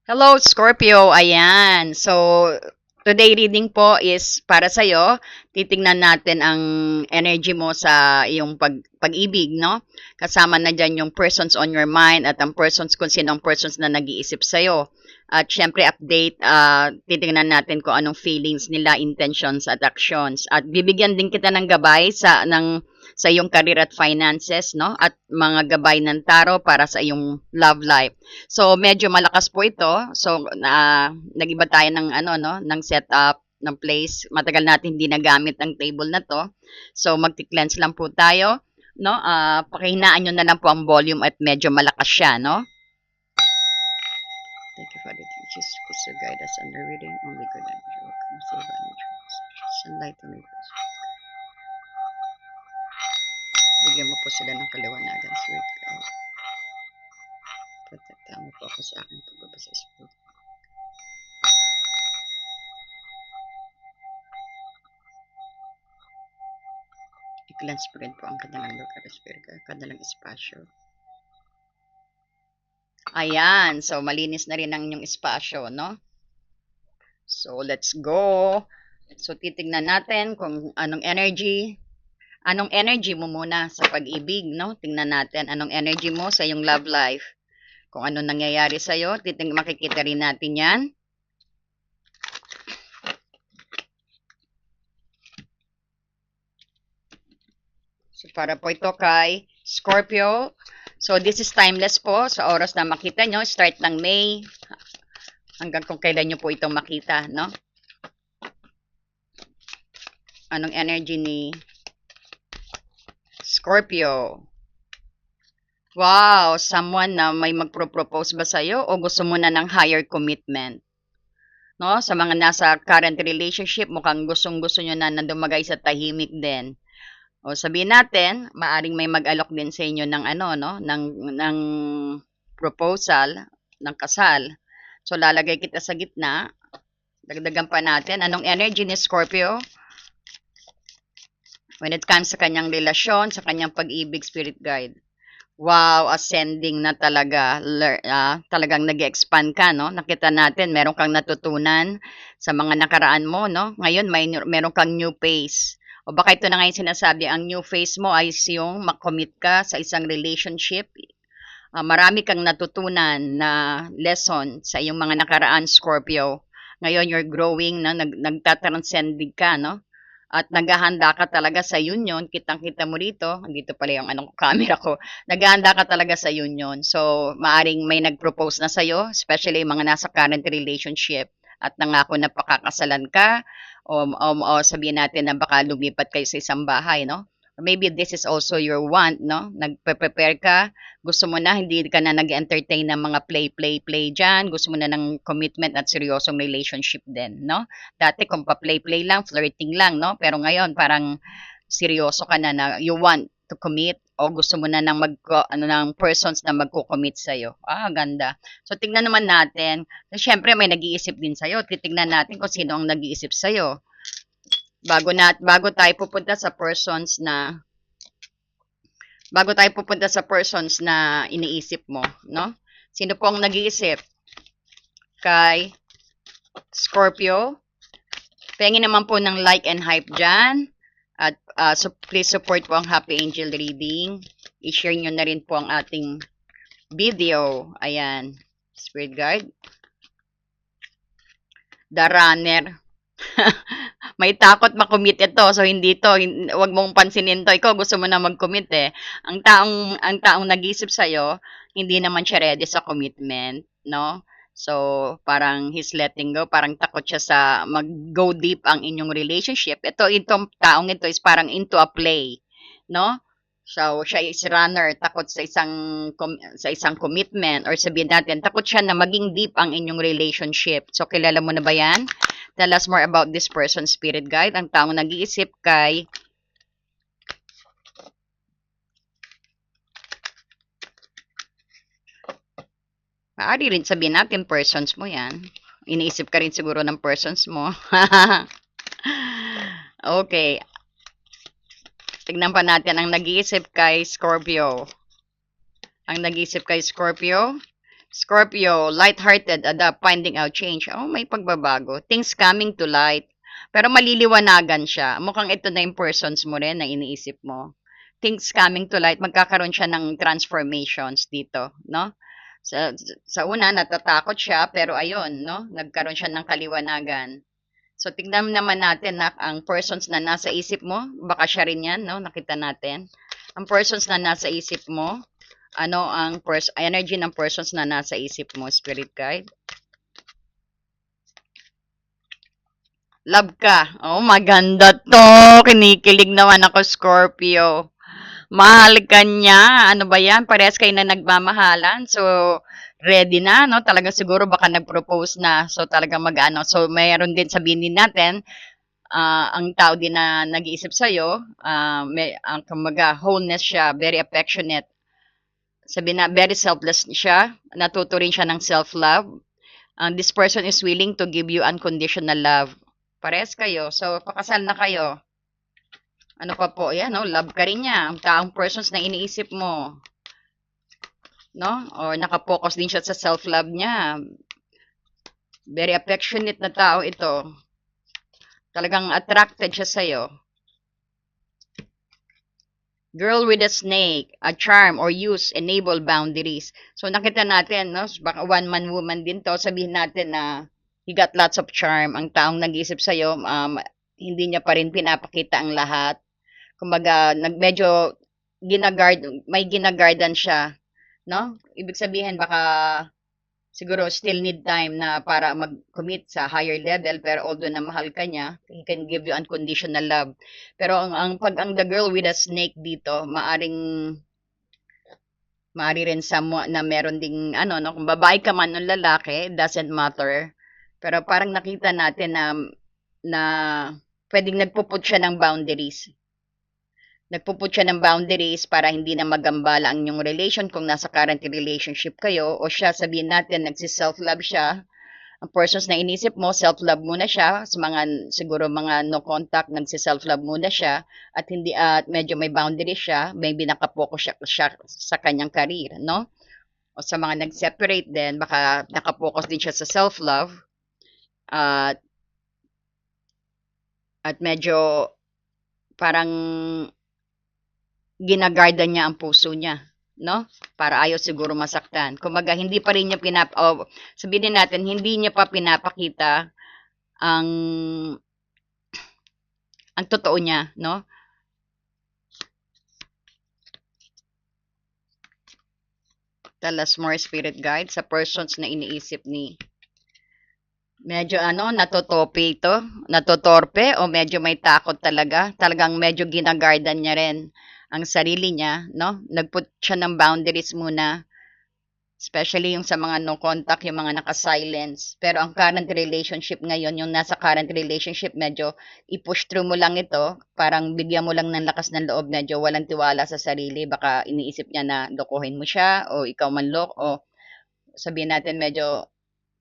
Hello, Scorpio. Ayan. So, today reading po is para sa'yo. Titingnan natin ang energy mo sa iyong pag-ibig, no? Kasama na dyan yung persons on your mind at ang persons kung sino ang persons na nag-iisip sa'yo. At syempre, update, titingnan natin kung anong feelings nila, intentions at actions. At bibigyan din kita ng gabay sa iyong career at finances, no? At mga gabay ng taro para sa iyong love life. So medyo malakas po ito. So nag-iba tayo ng ano no, ng setup ng place. Matagal natin hindi nagamit ang table na 'to. So magti-cleanse lang po tayo, no? Pakihinaan niyo na lang po ang volume at medyo malakas siya, no? Thank you for the teachers to guide us on the reading. Only good and true. Come save and sunlight to me. Bigyan mo po sila ng kaliwanagan, sweet God. Protektahan mo po ako sa aking pagbabasa sa Spirit. I-cleanse po rin po ang kanilang lugar, Spirit, kanilang espasyo. Ayan, so malinis na rin ang inyong espasyo, no? So, let's go. So, titignan natin kung anong energy mo muna sa pag-ibig, no? Tingnan natin anong energy mo sa iyong love life. Kung ano nangyayari sa'yo, makikita rin natin yan. So, para po ito kay Scorpio. So, this is timeless po sa oras na makita nyo. Start ng May hanggang kung kailan nyo po itong makita, no? Anong energy ni Scorpio? Wow, someone na may magpro-propose ba sa'yo o gusto mo na ng higher commitment? No, sa mga nasa current relationship, mukhang gustong-gusto nyo na dumagay sa tahimik din. O sabihin natin, maaring may mag-alok din sa inyo ng ano, no, ng proposal ng kasal. So lalagay kita sa gitna. Dagdagan pa natin anong energy ni Scorpio when it comes sa kanyang relasyon, sa kanyang pag-ibig, spirit guide. Wow, ascending na talaga. Talagang nag-expand ka, no? Nakita natin, meron kang natutunan sa mga nakaraan mo, no? Ngayon, meron kang new phase. O baka ito na nga yung sinasabi, ang new phase mo ay yung makommit ka sa isang relationship. Marami kang natutunan na lesson sa iyong mga nakaraan, Scorpio. Ngayon, you're growing, no? Nagtatranscending ka, no? At naghahanda ka talaga sa union, kitang-kita mo rito, dito pala yung anong camera ko, naghahanda ka talaga sa union. So, maaring may nag-propose na sa'yo, especially yung mga nasa current relationship, at nangako na pakakasalan ka, o sabihin natin na baka lumipat kayo sa isang bahay, no? Or maybe this is also your want, no? Nagpe-prepare ka, gusto mo na, hindi ka na nag-entertain ng mga play dyan, gusto mo na ng commitment at seryosong relationship din, no? Dati kung pa-play lang, flirting lang, no? Pero ngayon parang seryoso ka na you want to commit o gusto mo na ng persons na magko-commit sa iyo. Ganda. So tingnan naman natin. So, syempre may nag-iisip din sa iyo. Titingnan natin kung sino ang nag-iisip sa iyo. Bago tayo pupunta sa persons na iniisip mo, no? Sino po ang nag-iisip? Kay Scorpio. Pengin naman po ng like and hype dyan. At so please support po ang Happy Angel Reading. I-share nyo na rin po ang ating video. Ayan. Spirit Guide. The Runner. May takot makommit ito. So hindi to, wag mong pansinin to. Ikaw gusto mo na mag-commit eh. Ang taong nag-isip sa iyo, hindi naman siya ready sa commitment, no? So, parang he's letting go, parang takot siya sa mag-go deep ang inyong relationship. Itong taong ito is parang into a play, no? So, siya is runner, takot sa isang commitment or sabihin natin, takot siya na maging deep ang inyong relationship. So, kilala mo na ba 'yan? Tell us more about this person, spirit guide. Ang taong nag-iisip kay maaari rin sabihin natin persons mo yan. Iniisip ka rin siguro ng persons mo. Okay. Tignan pa natin ang nag-iisip kay Scorpio. Ang nag-iisip kay Scorpio, Scorpio, light-hearted, adapt, finding out change. Oh, may pagbabago. Things coming to light. Pero maliliwanagan siya. Mukhang ito na yung persons mo rin na iniisip mo. Things coming to light, magkakaroon siya ng transformations dito, no? Sa una, natatakot siya, pero ayun, no? Nagkaroon siya ng kaliwanagan. So, tignan naman natin na ang persons na nasa isip mo, baka siya rin yan, no? Nakita natin. Ang persons na nasa isip mo, ano ang energy ng persons na nasa isip mo, spirit guide? Love ka. Oh, maganda to. Kinikilig naman ako, Scorpio. Mahal ka niya. Ano ba yan? Parehas kayo na nagmamahalan. So, ready na, no? Talaga siguro baka nag-propose na. So, talaga mag-ano. So, mayroon din sabihin din natin, ang tao din na nag-iisip sa'yo, ang kumaga, wholeness siya, very affectionate. Sabi na, very selfless siya. Natuto rin siya ng self-love. This person is willing to give you unconditional love. Parehas kayo. So, pakasal na kayo. Ano pa po? Yan, no? Love ka rin niya. Ang taong persons na iniisip mo. No? Or nakapokus din siya sa self-love niya. Very affectionate na tao ito. Talagang attracted siya sa'yo. Girl with a snake, a charm or use, enable boundaries. So nakita natin, no? Baka one-man woman din to. Sabihin natin na you got lots of charm. Ang taong nag-iisip sa'yo, hindi niya pa rin pinapakita ang lahat. Kumbaga, medyo may ginagardan siya. No? Ibig sabihin, baka siguro still need time na para mag-commit sa higher level, pero although na mahal ka niya, he can give you unconditional love. Pero ang the girl with a snake dito, maari rin na meron ding ano, no, kung babae ka man o lalaki, it doesn't matter. Pero parang nakita natin na pwedeng nagpuput siya ng boundaries. Nagpuput siya ng boundaries para hindi na magambala ang inyong relation kung nasa current relationship kayo, o siya, sabihin natin, nagsi-self-love siya. Ang persons na inisip mo, self-love muna siya. Sa mga, siguro mga no contact, nagsi-self-love muna siya. At hindi, at medyo may boundaries siya. Maybe nakapokus siya sa kanyang career, no? O sa mga nag-separate din, baka nakapokus din siya sa self-love. At medyo parang ginagarda niya ang puso niya, no? Para ayaw siguro masaktan. Kumaga, hindi pa rin niya sabihin natin, hindi niya pa pinapakita ang totoo niya, no? Tell us more, spirit guide, sa persons na iniisip ni medyo natotope ito, natotorpe, o medyo may takot talaga. Talagang medyo ginagardan niya rin ang sarili niya, no? Nagput siya ng boundaries muna, especially yung sa mga no contact, yung mga naka-silence. Pero ang current relationship ngayon, yung nasa current relationship, medyo i-push through mo lang ito, parang bigyan mo lang ng lakas ng loob, medyo walang tiwala sa sarili, baka iniisip niya na lokohin mo siya, o ikaw man o sabihin natin medyo,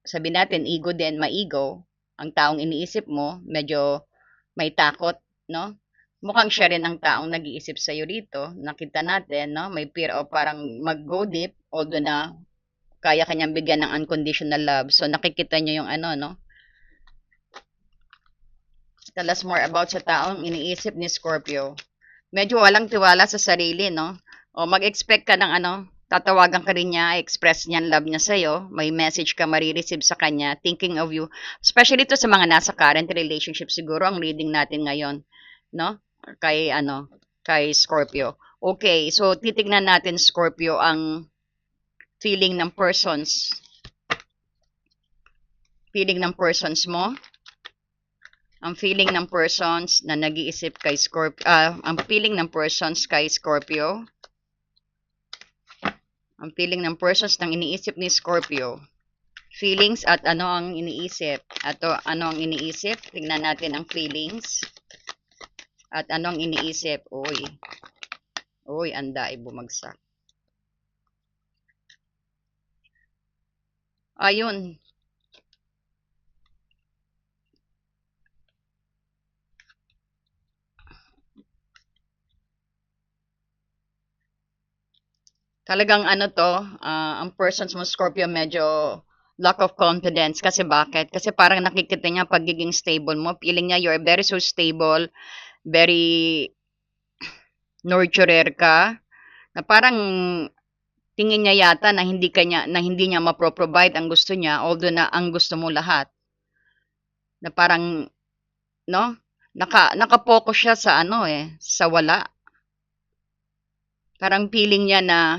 sabihin natin ego din, maigo, ang taong iniisip mo, medyo may takot, no? Mukhang siya rin ang taong nag-iisip sa'yo rito. Nakita natin, no? May fear o parang mag-go deep, although na kaya kanyang bigyan ng unconditional love. So, nakikita nyo yung no? Tell us more about sa taong iniisip ni Scorpio. Medyo walang tiwala sa sarili, no? O mag-expect ka ng tatawagan ka rin niya, express niya ang love niya sa'yo, may message ka marireceive sa kanya, thinking of you. Especially to sa mga nasa current relationship, siguro ang reading natin ngayon, no? Kay Scorpio. Okay, so titignan natin, Scorpio, ang feeling ng persons mo, ang feeling ng persons na nag-iisip kay Scorpio, ang feeling ng persons kay Scorpio, ang feeling ng persons ng iniisip ni Scorpio, feelings at ano ang iniisip, ano ang iniisip, tingnan natin ang feelings at ano ang iniisip. Uy, anda ay bumagsak. Ayun, Talagang ano 'to, ang persons mo Scorpio medyo lack of confidence kasi bakit? Kasi parang nakikita niya pagiging stable mo, feeling niya you're very so stable, very nurturer ka, na parang tingin niya yata na hindi niya mapro-provide ang gusto niya, although na ang gusto mo lahat. Na parang 'no, naka-focus siya sa ano, sa wala. Parang feeling niya na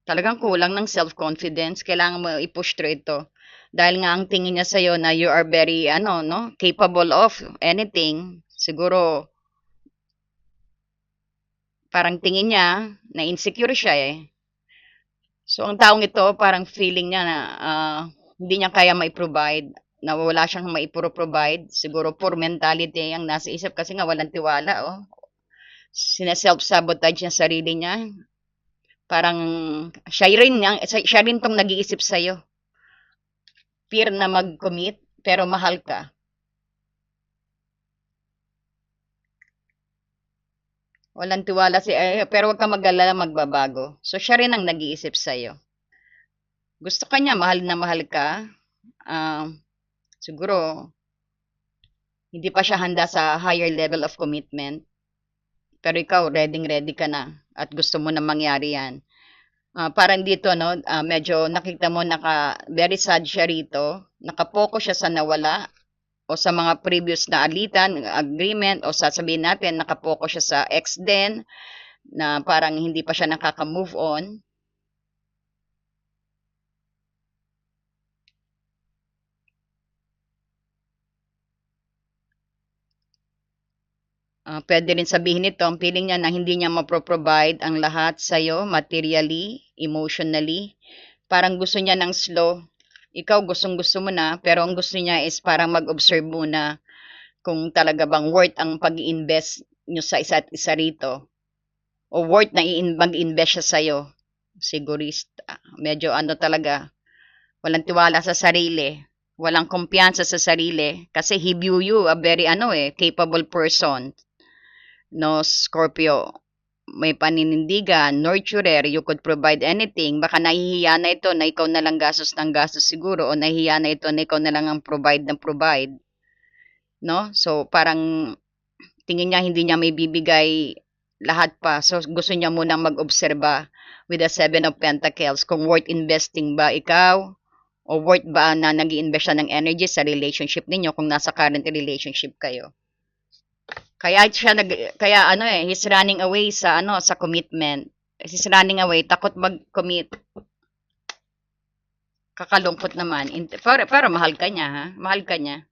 talagang kulang ng self-confidence, kailangan mo i-push through ito. Dahil nga ang tingin niya sa'yo na you are very ano 'no, capable of anything, siguro parang tingin niya na insecure siya, eh. So ang taong ito parang feeling niya na, hindi niya kaya mai-provide, na wala siyang maipro-provide, siguro poor mentality ang nasa isip kasi nga walang tiwala, oh. Sine-self-sabotage niya sarili niya, parang siya rin 'tong nag-iisip sa'yo. Fear na mag-commit, pero mahal ka. Walang tiwala pero wag kang mag-alala magbabago. So siya rin ang nag-iisip sa'yo. Gusto ka niya, mahal ka, um, siguro hindi pa siya handa sa higher level of commitment, pero ikaw ready ka na at gusto mo na mangyari 'yan. Parang dito 'no, medyo nakita mo very sad siya rito, naka-focus siya sa nawala o sa mga previous na alitan, agreement o sasabihin natin naka-focus siya sa ex din na parang hindi pa siya nakaka-move on. Puwede rin sabihin nito, ang feeling niya na hindi niya mapro-provide ang lahat sa'yo materially, emotionally. Parang gusto niya ng slow. Ikaw gustong-gusto mo na, pero ang gusto niya is parang mag-observe muna kung talaga bang worth ang pag-iinvest niyo sa isa't isa rito o worth na mag-invest siya sa'yo. Sigurista. Medyo ano talaga, walang tiwala sa sarili, walang kumpiyansa sa sarili kasi he view you a very ano capable person. No, Scorpio, may paninindigan, nurturer, you could provide anything. Baka nahihiya na ito na ikaw na lang gastos ng gastos siguro o nahihiya na ito na ikaw na lang ang provide ng provide. No? So, parang tingin niya hindi niya may bibigay lahat pa. So, gusto niya munang mag-obserba with the Seven of Pentacles kung worth investing ba ikaw o worth ba na nag invest siya ng energy sa relationship ninyo kung nasa current relationship kayo. Kaya ano he's running away sa ano, sa commitment. He's running away, takot mag-commit. Kakalungkot naman. Pero mahal ka niya, ha? Mahal ka niya.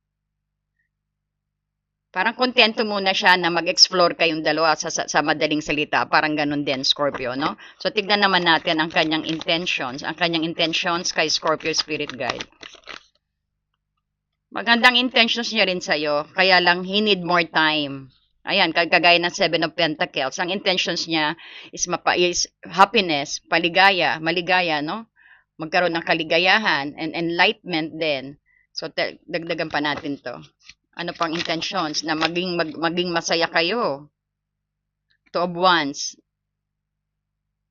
Parang kontento muna siya na mag-explore kayong dalawa sa madaling salita. Parang ganun din, Scorpio, no? So, tignan naman natin ang kanyang intentions. Ang kanyang intentions kay Scorpio Spirit Guide. Magandang intentions niya rin sa'yo, kaya lang he need more time. Ayan, kagaya ng Seven of Pentacles, ang intentions niya is happiness, maligaya, no? Magkaroon ng kaligayahan and enlightenment din. So, dagdagan pa natin to. Ano pang intentions? Na maging masaya kayo. Two of Wands.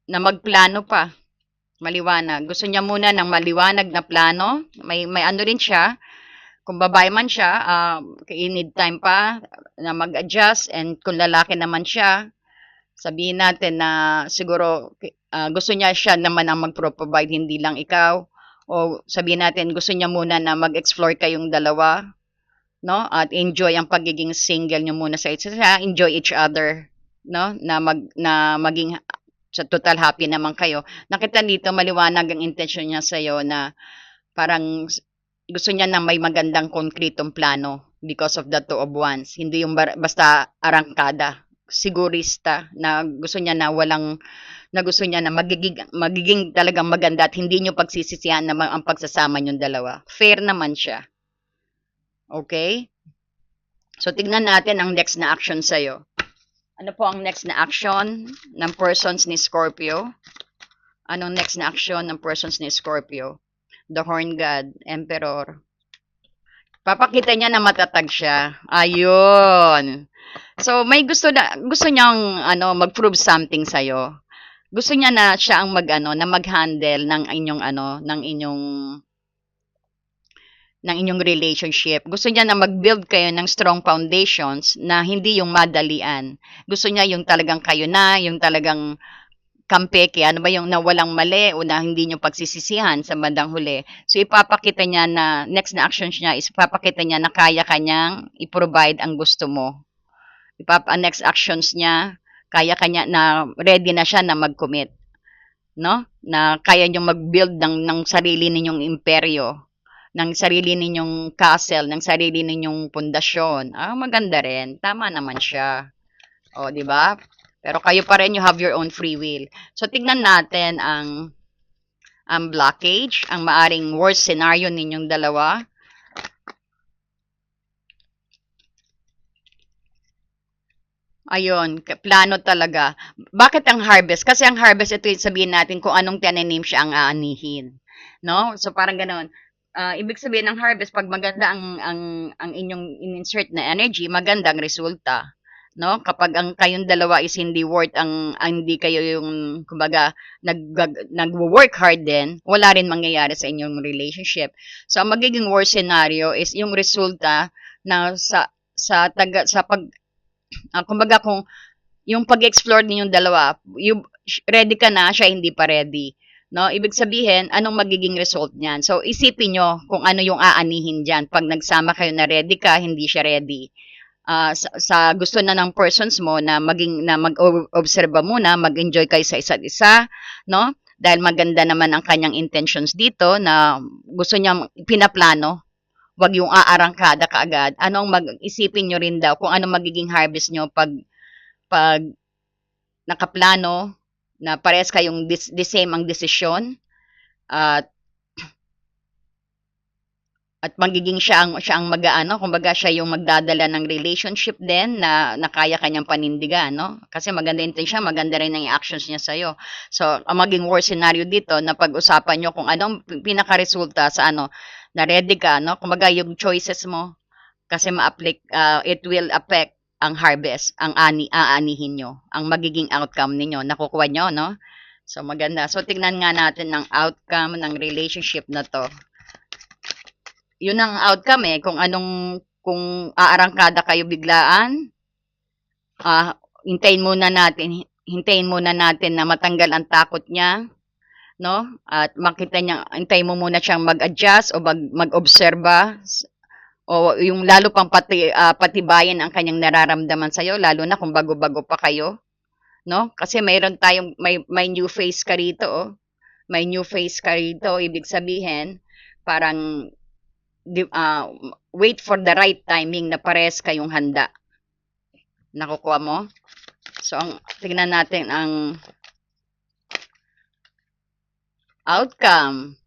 Na magplano pa. Maliwanag. Gusto niya muna ng maliwanag na plano. May ano rin siya, kung babae man siya, need time pa na mag-adjust, and kung lalaki naman siya, sabihin natin na siguro gusto niya siya naman ang mag-provide, hindi lang ikaw. O sabihin natin gusto niya muna na mag-explore kayong dalawa, no? At enjoy ang pagiging single niyo muna sa isa, enjoy each other, no? Na maging sa total happy naman kayo. Nakita dito maliwanag ang intention niya sa iyo na parang gusto niya na may magandang konkretong plano because of the Two of Wands. Hindi yung basta arangkada, sigurista na gusto niya na magiging talagang maganda at hindi niyo pagsisisihan naman ang pagsasama niyong dalawa. Fair naman siya. Okay? So, tignan natin ang next na action sa'yo. Ano po ang next na action ng persons ni Scorpio? Anong next na action ng persons ni Scorpio? The Horn God, Emperor. Papakita niya na matatag siya. Ayun. So may gusto niyang mag-prove something sa gusto niya na siya ang na mag-handle ng inyong ng inyong relationship. Gusto niya na mag-build kayo ng strong foundations na hindi yung madalian. Gusto niya yung talagang kayo na, yung talagang kampeke, ano ba yung na walang mali o na hindi nyo pagsisisihan sa bandang huli. So, ipapakita niya na, next na actions niya is ipapakita niya na kaya kanyang i-provide ang gusto mo. Next actions niya, kaya kanya na ready na siya na mag-commit. No? Na kaya nyo mag-build ng sarili ninyong imperyo, ng sarili ninyong castle, ng sarili ninyong pundasyon. Maganda rin. Tama naman siya. O, di ba? Pero kayo pa rin, you have your own free will. So, tignan natin ang blockage, ang maaring worst scenario ninyong dalawa. Ayun, plano talaga. Bakit ang harvest? Kasi ang harvest, ito yung sabihin natin kung anong tinanim siya ang aanihin. No? So, parang ganoon. Ibig sabihin ng harvest, pag maganda ang inyong in-insert na energy, maganda ang resulta. No? Kapag ang kayong dalawa is hindi worth ang hindi kayo yung kumbaga nagwo-work hard din, wala rin mangyayari sa inyong relationship. So ang magiging worst scenario is yung resulta na sa pag kumbaga kung yung pag-explore ninyong dalawa, you ready ka na, siya hindi pa ready. No? Ibig sabihin, anong magiging result niyan? So, isipin nyo kung ano yung aanihin dyan. Pag nagsama kayo na ready ka, hindi siya ready. Sa gusto na ng persons mo na mag-obserba muna, mag-enjoy kayo sa isa't isa, no? Dahil maganda naman ang kanyang intentions dito na gusto niya pinaplano, wag yung aarangkada kaagad. Isipin nyo rin daw kung ano magiging harvest nyo pag nakaplano na parehas kayong the same ang desisyon at magiging siya ang kumbaga siya yung magdadala ng relationship din na kaya kanyang panindigan, no? Kasi maganda yung siya, maganda rin ang actions niya sa iyo. So, ang maging worst scenario dito na pag-usapan niyo kung anong pinaka-resulta sa na ready ka, no? Kumbaga yung choices mo kasi it will affect ang harvest, ang aanihin nyo, ang magiging outcome ninyo, nakukuha nyo, no? So, maganda. So, tignan nga natin ng outcome ng relationship na to. Yun ang outcome kung aarangkada kayo biglaan, hintayin muna natin na matanggal ang takot niya, no? At makita niya, hintayin mo muna siyang mag-adjust o mag-obserba o yung lalo pang patibayin ang kanyang nararamdaman sa iyo, lalo na kung bago-bago pa kayo, no? Kasi may new face ka rito, oh. May new face ka rito, ibig sabihin parang wait for the right timing na pares kayong handa. Nakukuha mo? So, tingnan natin ang outcome.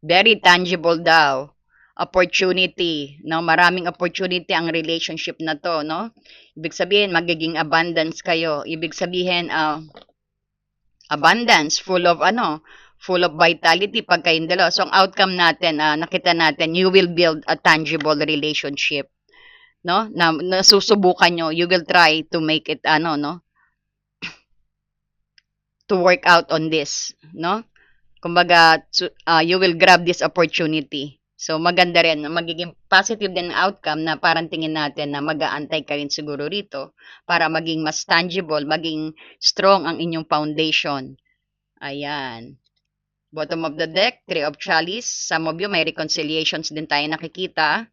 Very tangible daw. Opportunity. No? Maraming opportunity ang relationship na to. No? Ibig sabihin, magiging abundance kayo. Ibig sabihin, abundance, full of vitality pag kayong dalawa. So, ang outcome natin, nakita natin, you will build a tangible relationship. No? Na nasusubukan nyo, you will try to make it, no? To work out on this, no? Kumbaga, you will grab this opportunity. So, maganda rin. Magiging positive din ang outcome na parang tingin natin na mag-aantay ka rin siguro rito para maging mas tangible, maging strong ang inyong foundation. Ayan. Bottom of the deck, Three of Chalice. Some of you, may reconciliations din tayo nakikita.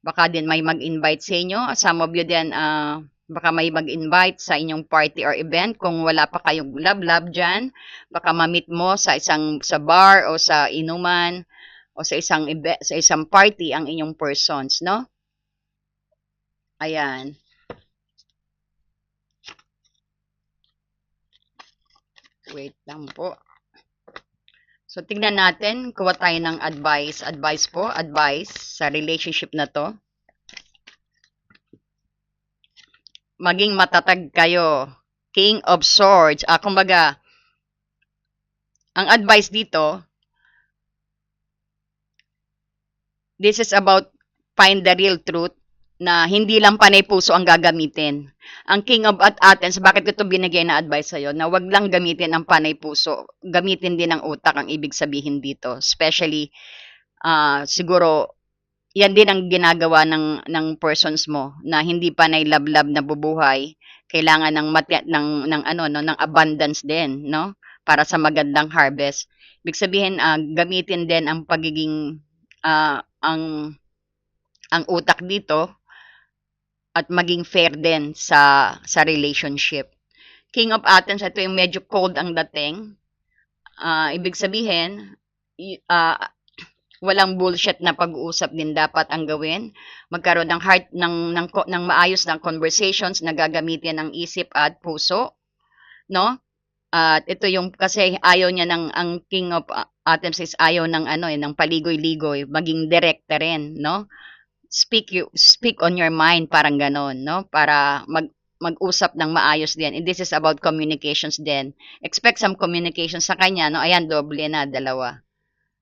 Baka din may mag-invite sa inyo. Some of you din, baka may mag-invite sa inyong party or event. Kung wala pa kayong love dyan, baka ma-meet mo sa bar o sa inuman o sa isang party ang inyong persons, no? Ayan. Wait lang po. So, tingnan natin, kuha tayo ng advice sa relationship na to. Maging matatag kayo. King of Swords. Kumbaga, ang advice dito, this is about find the real truth. na hindi lang panay puso ang gagamitin. Ang King of Athens, bakit ko ito binigay na advice sa'yo, na wag lang gamitin ang panay puso, gamitin din ang utak ang ibig sabihin dito. Especially, siguro, yan din ang ginagawa ng persons mo na hindi panay lablab na bubuhay. Kailangan ng ano no ng abundance din, no? Para sa magandang harvest. Ibig sabihin, gamitin din ang pagiging ang utak dito at maging fair din sa relationship. King of Athens, ito yung medyo cold ang dating. Ibig sabihin, walang bullshit na pag-uusap din dapat ang gawin. Magkaroon ng heart ng maayos na conversations na gagamitin ang isip at puso, no? At ito yung kasi ayaw niya ng ang King of Athens is ayaw ng ano ng paligoy-ligoy, maging direkta rin, no? Speak on your mind, parang ganon, no? Para mag-usap ng maayos din. And this is about communications din. Expect some communication sa kanya, no? Ayan, doble na, dalawa.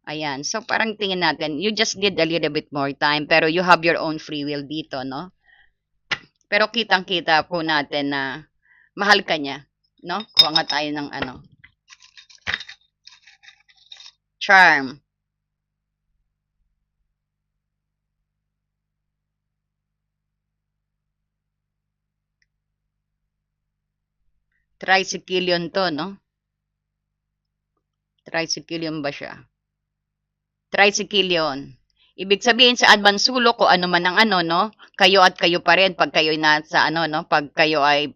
Ayan. So, parang tingin natin, you just need a little bit more time, pero you have your own free will dito, no? Pero kitang-kita po natin na mahal ka niya, no? Kuha nga tayo ng ano. Charm. Tricyclion to, no? Tricyclion ba siya? Tricyclion. Ibig sabihin sa advance sulok ko ano man ang ano, no? Kayo at kayo pa rin pag kayo nasa ano, no? Pag kayo ay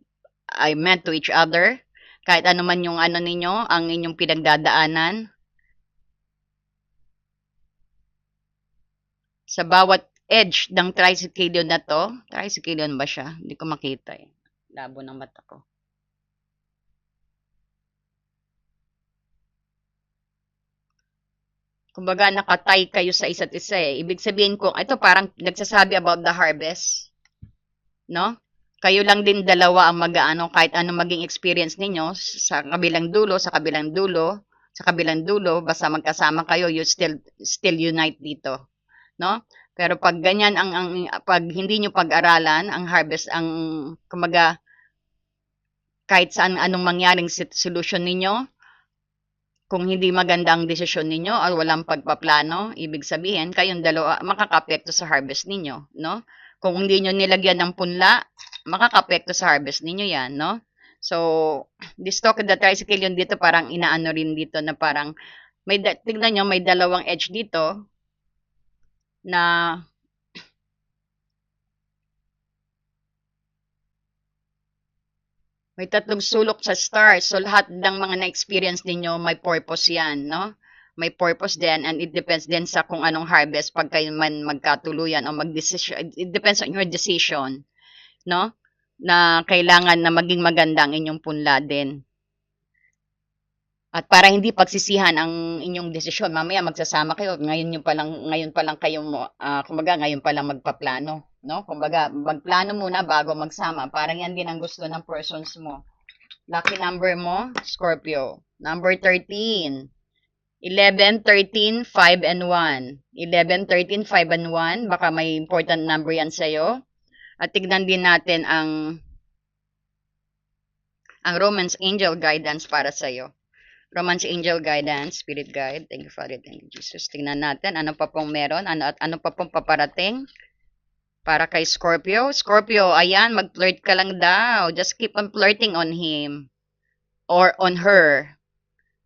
meant to each other. Kahit ano man yung ano ninyo, ang inyong pinagdadaanan. Sa bawat edge ng tricyclion na to, tricyclion ba siya? Hindi ko makita eh. Labo ng mata ko. Kumbaga, nakatay kayo sa isa't isa eh. Ibig sabihin ko, ito parang nagsasabi about the harvest. No? Kayo lang din dalawa ang mag-aano, kahit ano maging experience ninyo, sa kabilang dulo, sa kabilang dulo, sa kabilang dulo, basta magkasama kayo, you still unite dito. No? Pero pag ganyan pag hindi nyo pag-aralan ang harvest, ang kumaga kahit saan anong mangyaring solution ninyo, kung hindi maganda ang desisyon ninyo o walang pagpaplano, ibig sabihin, kayong dalawa makakapekto sa harvest ninyo, no? Kung hindi nyo nilagyan ng punla, makakapekto sa harvest ninyo yan, no? So, this talk of the tricycle yun dito, parang inaano rin dito na parang, tignan nyo, may dalawang edge dito na may tatlong sulok sa stars. So, lahat ng mga na-experience ninyo, may purpose yan, no? May purpose din and it depends din sa kung anong harvest pag kayo man magkatuluyan o mag-decision. It depends on your decision, no? Na kailangan na maging maganda ang inyong punla din. At para hindi pagsisihan ang inyong desisyon, mamaya magsasama kayo, ngayon pa lang kayo kumbaga ngayon pa lang magpaplano, no? Kumbaga magplano muna bago magsama. Parang yan din ang gusto ng persons mo. Lucky number mo, Scorpio. Number 13. 11, 13, 5, and 1. 11, 13, 5, and 1. Baka may important number yan sa'yo. At tignan din natin ang Romance Angel Guidance para sa'yo. Romance Angel Guidance, Spirit Guide. Thank you, Father. Thank you, Jesus. Tingnan natin ano pa pong meron. Ano pa pong paparating para kay Scorpio. Scorpio, ayan, mag-flirt ka lang daw. Just keep on flirting on him or on her.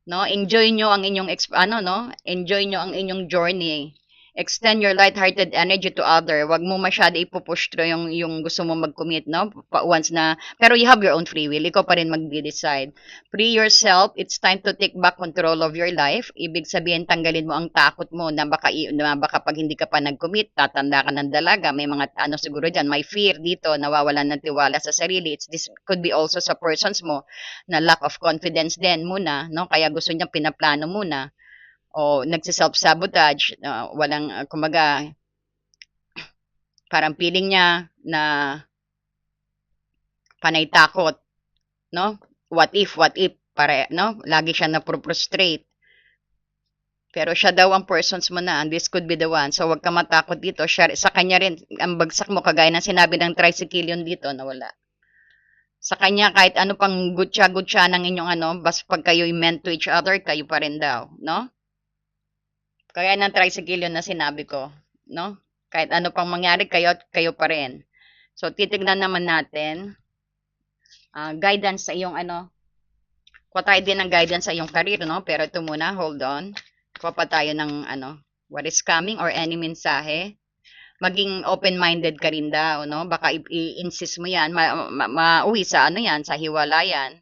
No? Enjoy nyo ang inyong enjoy nyo ang inyong journey. Extend your light-hearted energy to other. Wag mo masyado ipupush through yung gusto mo mag-commit, no? Once na, pero you have your own free will. Ikaw pa rin mag-decide. Free yourself. It's time to take back control of your life. Ibig sabihin, tanggalin mo ang takot mo na baka pag hindi ka pa nag-commit, tatanda ka ng dalaga. May mga, siguro dyan, may fear dito, nawawalan ng tiwala sa sarili. This could be also sa persons mo na lack of confidence din muna, no? Kaya gusto niya pinaplano muna o nagsi-self-sabotage, walang, kumaga, parang feeling niya na panay takot, no? What if, para, no? Lagi siya na-frustrate. Pero siya daw ang persons mo na, and this could be the one. So, wag ka matakot dito. Siya, sa kanya rin, ang bagsak mo, kagaya ng sinabi ng tricyclion dito, nawala. Sa kanya, kahit ano pang gutya-gutya ng inyong ano, basta pag kayo'y meant to each other, kayo pa rin daw, no? Kagaya ng tricyclion na sinabi ko, no? Kahit ano pang mangyari, kayo pa rin. So, titignan naman natin, guidance sa iyong ano, kuha tayo din ng guidance sa iyong career, no? Pero ito muna, hold on. Kuha pa tayo ng ano, what is coming or any mensahe. Maging open-minded ka rin daw, no? Baka i-insist mo yan, mauwi sa ano yan, sa hiwalayan.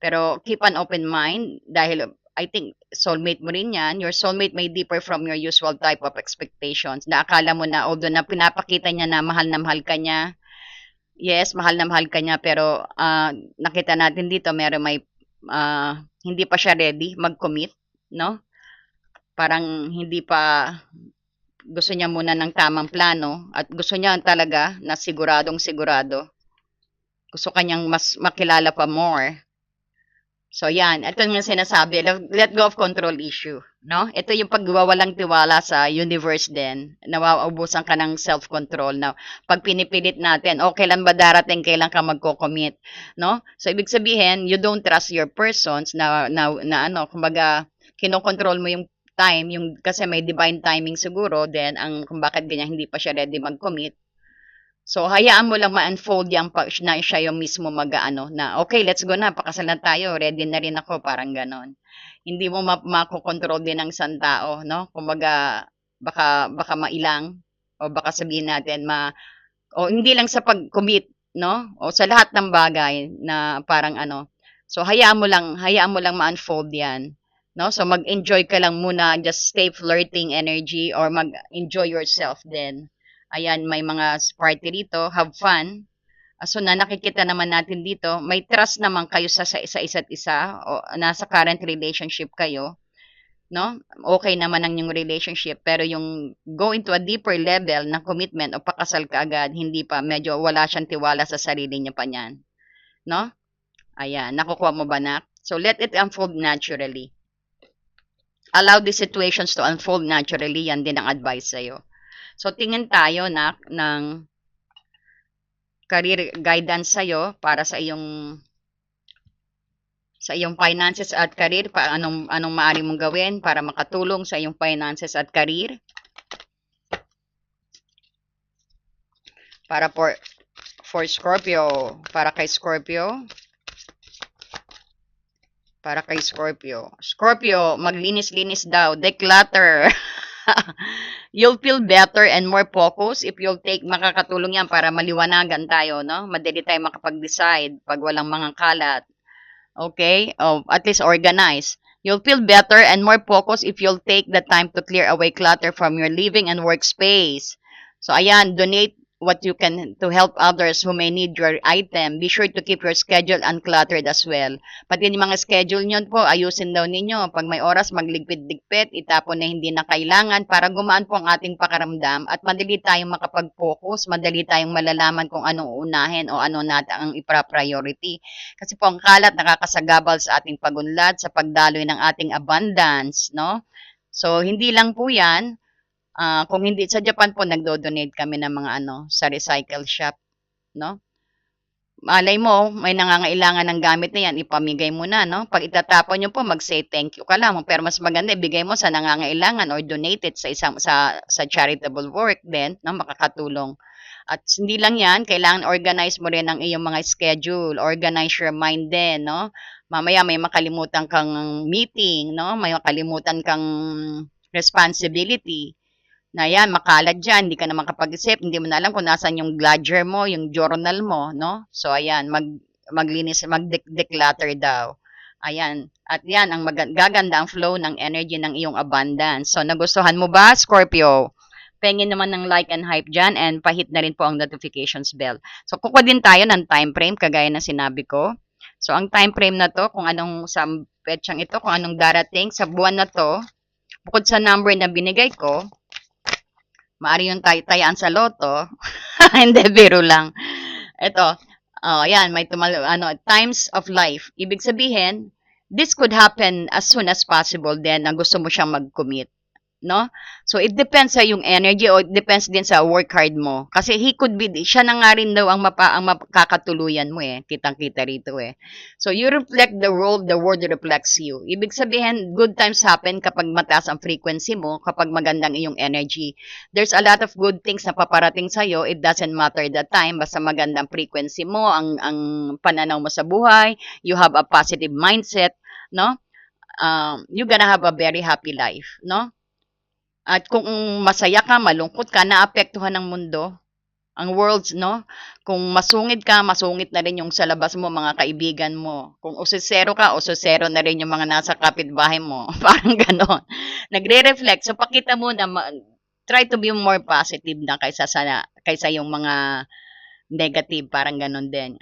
Pero keep an open mind dahil I think soulmate mo rin yan. Your soulmate may differ from your usual type of expectations. Na akala mo na, although na pinapakita niya na mahal ka niya, yes, mahal na mahal ka niya, pero nakita natin dito, may hindi pa siya ready mag-commit, no? Parang hindi pa gusto niya muna ng tamang plano at gusto niya talaga na siguradong sigurado. Gusto kanyang mas makilala pa more. So yan, ito yung sinasabi, let go of control issue, no? Ito yung pagwawalang tiwala sa universe din, nawaubusan ka ng self-control na pag pinipilit natin, kailan ba darating, kailan ka magko-commit, no? So ibig sabihin, you don't trust your persons na ano, kumbaga kinokontrol mo yung time, yung kasi may divine timing siguro then ang kung bakit ganyan hindi pa siya ready mag-commit. So, hayaan mo lang ma-unfold yan na siya yung mismo mag-ano na, okay, let's go na, pakasal na tayo, ready na rin ako, parang ganon. Hindi mo makokontrol din ng isang tao, no? Kumbaga, baka mailang, o baka sabihin natin, o hindi lang sa pag-commit, no? O sa lahat ng bagay na parang ano. So, hayaan mo lang ma-unfold yan. No? So, mag-enjoy ka lang muna, just stay flirting energy or mag-enjoy yourself then. Ayan, may mga party dito, have fun. So na nakikita naman natin dito, may trust naman kayo sa isa't isa o nasa current relationship kayo, no? Okay naman ang yung relationship pero yung go into a deeper level ng commitment o pakasal ka agad, hindi pa, medyo wala siyang tiwala sa sarili niya pa niyan, no? Ayan, nakukuha mo ba na? So let it unfold naturally. Allow the situations to unfold naturally, yan din ang advice sa'yo. So, tingin tayo ng career guidance sa'yo para sa iyong finances at career, anong maaari mong gawin para makatulong sa iyong finances at career. Para for Scorpio, para kay Scorpio. Scorpio, maglinis-linis daw, declutter. You'll feel better and more focused if you'll take, makakatulong yan para maliwanagan tayo, no? Madali tayo makapag-decide pag walang mga kalat. Okay? At least organize. You'll feel better and more focused if you'll take the time to clear away clutter from your living and workspace. So, ayan, donate what you can to help others who may need your item. Be sure to keep your schedule uncluttered as well. Pati yung mga schedule nyo po, ayusin daw ninyo. Pag may oras, magligpit-ligpit, itapon na hindi na kailangan para gumaan po ang ating pakaramdam at madali tayong makapag-focus, madali tayong malalaman kung anong unahin o ano natin ang ipra-priority. Kasi po ang kalat nakakasagabal sa ating pagunlad, sa pagdaloy ng ating abundance, no? So, hindi lang po yan. Kung hindi, sa Japan po, nagdo-donate kami ng mga sa recycle shop, no? Malay mo, may nangangailangan ng gamit na yan, ipamigay mo na, no? Pag itatapon nyo po, mag-say thank you ka lang. Pero mas maganda, ibigay mo sa nangangailangan or donate it sa charitable work din, no? Makakatulong. At hindi lang yan, kailangan organize mo rin ang iyong mga schedule, organize your mind din, no? Mamaya may makalimutan kang meeting, no? May makalimutan kang responsibility na yan, makalat dyan, hindi ka na makapag-isip, hindi mo na alam kung nasan yung ledger mo, yung journal mo, no? So, ayan, maglinis, mag-declutter daw. Ayan, at yan, ang gaganda ang flow ng energy ng iyong abundance. So, nagustuhan mo ba, Scorpio? Pengin naman ng like and hype dyan and pahit na rin po ang notifications bell. So, kukuha din tayo ng time frame, kagaya na sinabi ko. So, ang time frame na to, kung anong sa petsang ito, kung anong darating sa buwan na to, bukod sa number na binigay ko, maari yung tayaan sa loto. Hindi, biro lang. Ito, yan, may times of life. Ibig sabihin, this could happen as soon as possible then na gusto mo siyang mag-commit. No? So, it depends sa yung energy o it depends din sa work hard mo. Kasi he could be, siya na nga rin daw ang makakatuluyan mo eh. Kitang-kita rito eh. So, you reflect the world reflects you. Ibig sabihin, good times happen kapag mataas ang frequency mo, kapag magandang iyong energy. There's a lot of good things na paparating sa'yo. It doesn't matter the time. Basta magandang frequency mo, ang pananaw mo sa buhay, you have a positive mindset, no? You're gonna have a very happy life, no? At kung masaya ka, malungkot ka, naapektuhan ng mundo, ang worlds, no? Kung masungit ka, masungit na rin yung sa labas mo, mga kaibigan mo. Kung usosero ka, usosero na rin yung mga nasa kapitbahay mo. Parang ganon. Nagre-reflect. So, pakita mo na try to be more positive na kaysa yung mga negative. Parang ganon din.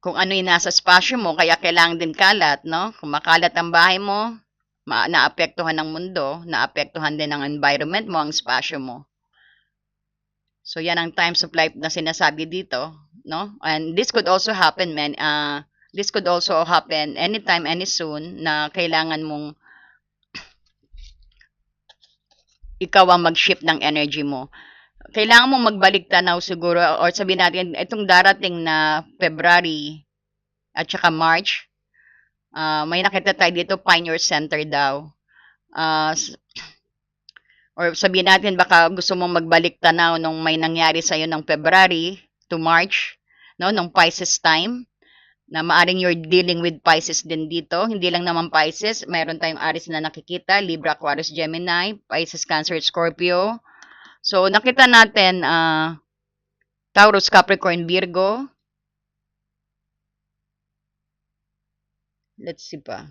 Kung ano yung nasa spasyo mo, kaya kailangan din kalat, no? Kung makalat ang bahay mo, naapektuhan ng mundo, naapektuhan din ang environment mo, ang spasyo mo. So, yan ang times of life na sinasabi dito, no? And this could also happen, this could also happen anytime, any soon, na kailangan mong ikaw ang mag-shift ng energy mo. Kailangan mong magbalik tanaw siguro, or sabihin natin, itong darating na February at saka March, may nakita tayo dito, Pioneer Center daw. Or sabihin natin, baka gusto mong magbalik tanaw nung may nangyari sa'yo ng February to March, no, nung Pisces time, na maaring you're dealing with Pisces din dito. Hindi lang naman Pisces, mayroon tayong Aries na nakikita, Libra, Aquarius, Gemini, Pisces, Cancer, Scorpio. So, nakita natin, Taurus, Capricorn, Virgo. Let's see pa.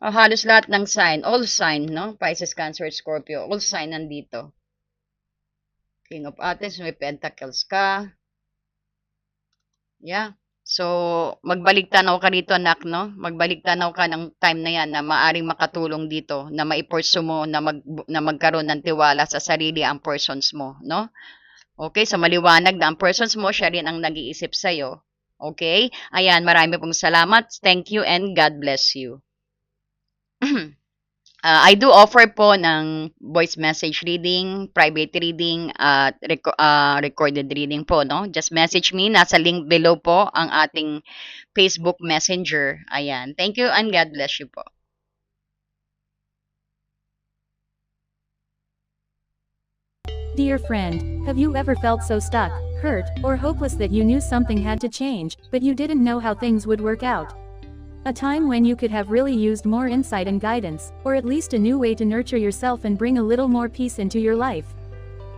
Halos lahat ng sign, all sign, no? Pisces, Cancer, Scorpio, all sign nandito. King of Athens, may Pentacles ka. Yeah. So, magbalik tanaw ka rito, anak, no? Magbalik tanaw ka ng time na yan na maaring makatulong dito, na maiporso mo, na magkaroon ng tiwala sa sarili ang persons mo, no? Okay, so maliwanag na ang persons mo, siya rin ang nag-iisip sa'yo. Okay? Ayan, marami pong salamat. Thank you and God bless you. I do offer po ng voice message reading, private reading, at recorded reading po, no? Just message me. Nasa link below po ang ating Facebook Messenger. Ayan. Thank you and God bless you po. Dear friend, have you ever felt so stuck, hurt, or hopeless that you knew something had to change, but you didn't know how things would work out? A time when you could have really used more insight and guidance, or at least a new way to nurture yourself and bring a little more peace into your life.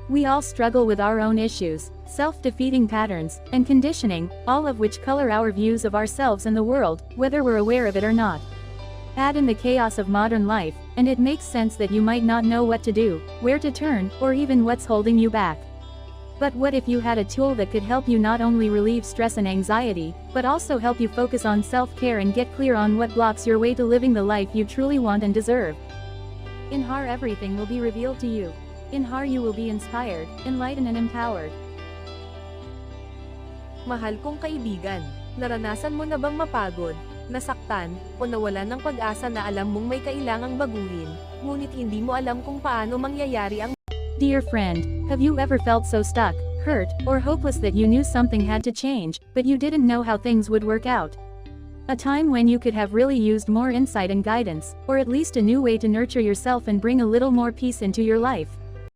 We all struggle with our own issues, self-defeating patterns, and conditioning, all of which color our views of ourselves and the world, whether we're aware of it or not. Add in the chaos of modern life, and it makes sense that you might not know what to do, where to turn, or even what's holding you back. But what if you had a tool that could help you not only relieve stress and anxiety, but also help you focus on self-care and get clear on what blocks your way to living the life you truly want and deserve? In HAR, everything will be revealed to you. In HAR, you will be inspired, enlightened and empowered. Mahal kong kaibigan, naranasan mo na bang mapagod, nasaktan, o nawalan ng pag-asa na alam mong may kailangang baguhin, ngunit hindi mo alam kung paano mangyayari ang... Dear friend, have you ever felt so stuck, hurt, or hopeless that you knew something had to change, but you didn't know how things would work out? A time when you could have really used more insight and guidance, or at least a new way to nurture yourself and bring a little more peace into your life.